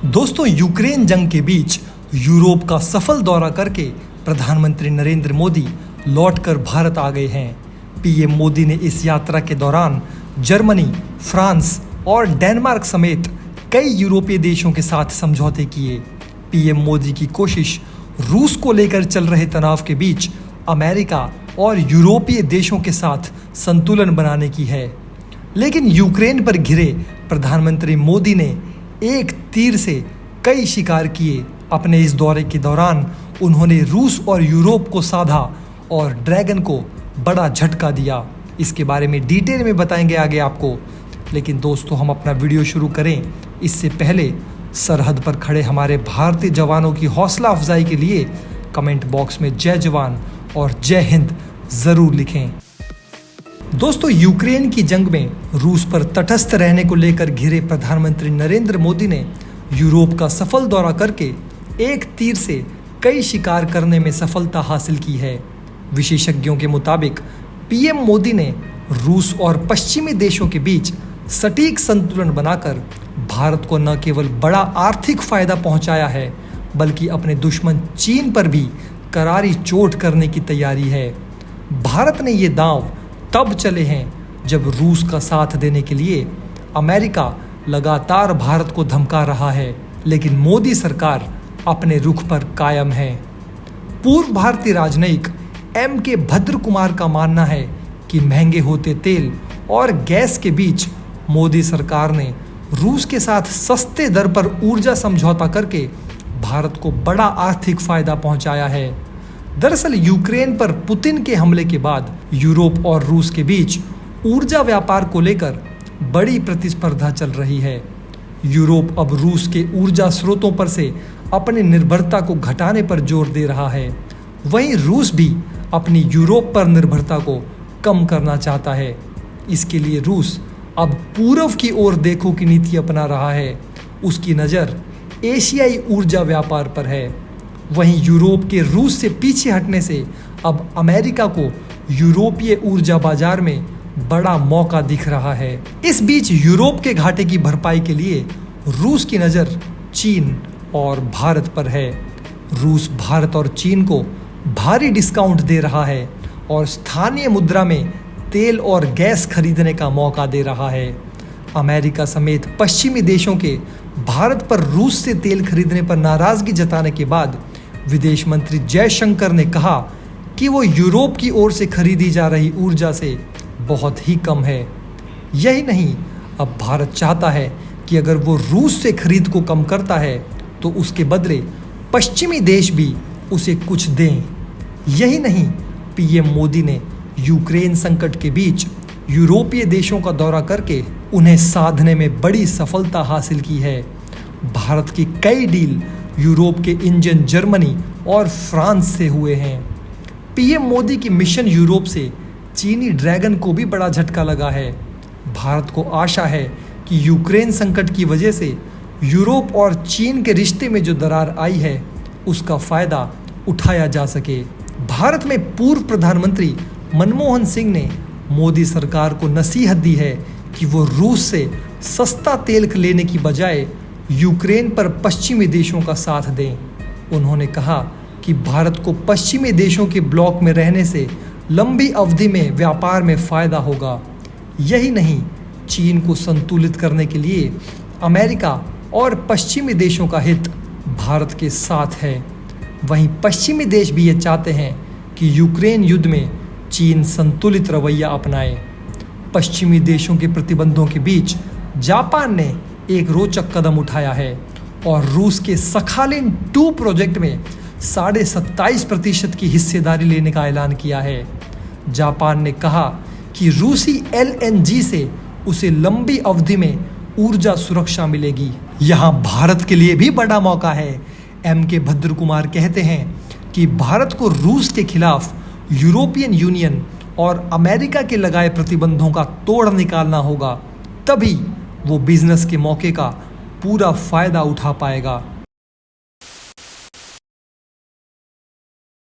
दोस्तों, यूक्रेन जंग के बीच यूरोप का सफल दौरा करके प्रधानमंत्री नरेंद्र मोदी लौटकर भारत आ गए हैं। पीएम मोदी ने इस यात्रा के दौरान जर्मनी, फ्रांस और डेनमार्क समेत कई यूरोपीय देशों के साथ समझौते किए। पीएम मोदी की कोशिश रूस को लेकर चल रहे तनाव के बीच अमेरिका और यूरोपीय देशों के साथ संतुलन बनाने की है। लेकिन यूक्रेन पर घिरे प्रधानमंत्री मोदी ने एक तीर से कई शिकार किए। अपने इस दौरे के दौरान उन्होंने रूस और यूरोप को साधा और ड्रैगन को बड़ा झटका दिया। इसके बारे में डिटेल में बताएंगे आगे आपको। लेकिन दोस्तों, हम अपना वीडियो शुरू करें इससे पहले सरहद पर खड़े हमारे भारतीय जवानों की हौसला अफजाई के लिए कमेंट बॉक्स में जय जवान और जय हिंद ज़रूर लिखें। दोस्तों, यूक्रेन की जंग में रूस पर तटस्थ रहने को लेकर घिरे प्रधानमंत्री नरेंद्र मोदी ने यूरोप का सफल दौरा करके एक तीर से कई शिकार करने में सफलता हासिल की है। विशेषज्ञों के मुताबिक पीएम मोदी ने रूस और पश्चिमी देशों के बीच सटीक संतुलन बनाकर भारत को न केवल बड़ा आर्थिक फायदा पहुंचाया है, बल्कि अपने दुश्मन चीन पर भी करारी चोट करने की तैयारी है। भारत ने ये दांव तब चले हैं जब रूस का साथ देने के लिए अमेरिका लगातार भारत को धमका रहा है, लेकिन मोदी सरकार अपने रुख पर कायम है। पूर्व भारतीय राजनयिक के भद्र कुमार का मानना है कि महंगे होते तेल और गैस के बीच मोदी सरकार ने रूस के साथ सस्ते दर पर ऊर्जा समझौता करके भारत को बड़ा आर्थिक फायदा पहुंचाया है। दरअसल यूक्रेन पर पुतिन के हमले के बाद यूरोप और रूस के बीच ऊर्जा व्यापार को लेकर बड़ी प्रतिस्पर्धा चल रही है। यूरोप अब रूस के ऊर्जा स्रोतों पर से अपनी निर्भरता को घटाने पर जोर दे रहा है। वहीं रूस भी अपनी यूरोप पर निर्भरता को कम करना चाहता है। इसके लिए रूस अब पूर्व की ओर देखो की नीति अपना रहा है। उसकी नज़र एशियाई ऊर्जा व्यापार पर है। वहीं यूरोप के रूस से पीछे हटने से अब अमेरिका को यूरोपीय ऊर्जा बाजार में बड़ा मौका दिख रहा है। इस बीच यूरोप के घाटे की भरपाई के लिए रूस की नज़र चीन और भारत पर है। रूस भारत और चीन को भारी डिस्काउंट दे रहा है और स्थानीय मुद्रा में तेल और गैस खरीदने का मौका दे रहा है। अमेरिका समेत पश्चिमी देशों के भारत पर रूस से तेल खरीदने पर नाराजगी जताने के बाद विदेश मंत्री जयशंकर ने कहा कि वो यूरोप की ओर से खरीदी जा रही ऊर्जा से बहुत ही कम है। यही नहीं, अब भारत चाहता है कि अगर वो रूस से खरीद को कम करता है तो उसके बदले पश्चिमी देश भी उसे कुछ दें। यही नहीं, पीएम मोदी ने यूक्रेन संकट के बीच यूरोपीय देशों का दौरा करके उन्हें साधने में बड़ी सफलता हासिल की है। भारत की कई डील यूरोप के इंजन जर्मनी और फ्रांस से हुए हैं। पीएम मोदी की मिशन यूरोप से चीनी ड्रैगन को भी बड़ा झटका लगा है। भारत को आशा है कि यूक्रेन संकट की वजह से यूरोप और चीन के रिश्ते में जो दरार आई है उसका फायदा उठाया जा सके। भारत में पूर्व प्रधानमंत्री मनमोहन सिंह ने मोदी सरकार को नसीहत दी है कि वो रूस से सस्ता तेल लेने की बजाय यूक्रेन पर पश्चिमी देशों का साथ दें। उन्होंने कहा कि भारत को पश्चिमी देशों के ब्लॉक में रहने से लंबी अवधि में व्यापार में फ़ायदा होगा। यही नहीं, चीन को संतुलित करने के लिए अमेरिका और पश्चिमी देशों का हित भारत के साथ है। वहीं पश्चिमी देश भी ये चाहते हैं कि यूक्रेन युद्ध में चीन संतुलित रवैया अपनाए। पश्चिमी देशों के प्रतिबंधों के बीच जापान ने एक रोचक कदम उठाया है और रूस के सखालिन 2 प्रोजेक्ट में 27.5% की हिस्सेदारी लेने का ऐलान किया है। जापान ने कहा कि रूसी LNG से उसे लंबी अवधि में ऊर्जा सुरक्षा मिलेगी। यहाँ भारत के लिए भी बड़ा मौका है। के भद्र कुमार कहते हैं कि भारत को रूस के खिलाफ यूरोपियन यूनियन और अमेरिका के लगाए प्रतिबंधों का तोड़ निकालना होगा, तभी वो बिजनेस के मौके का पूरा फायदा उठा पाएगा।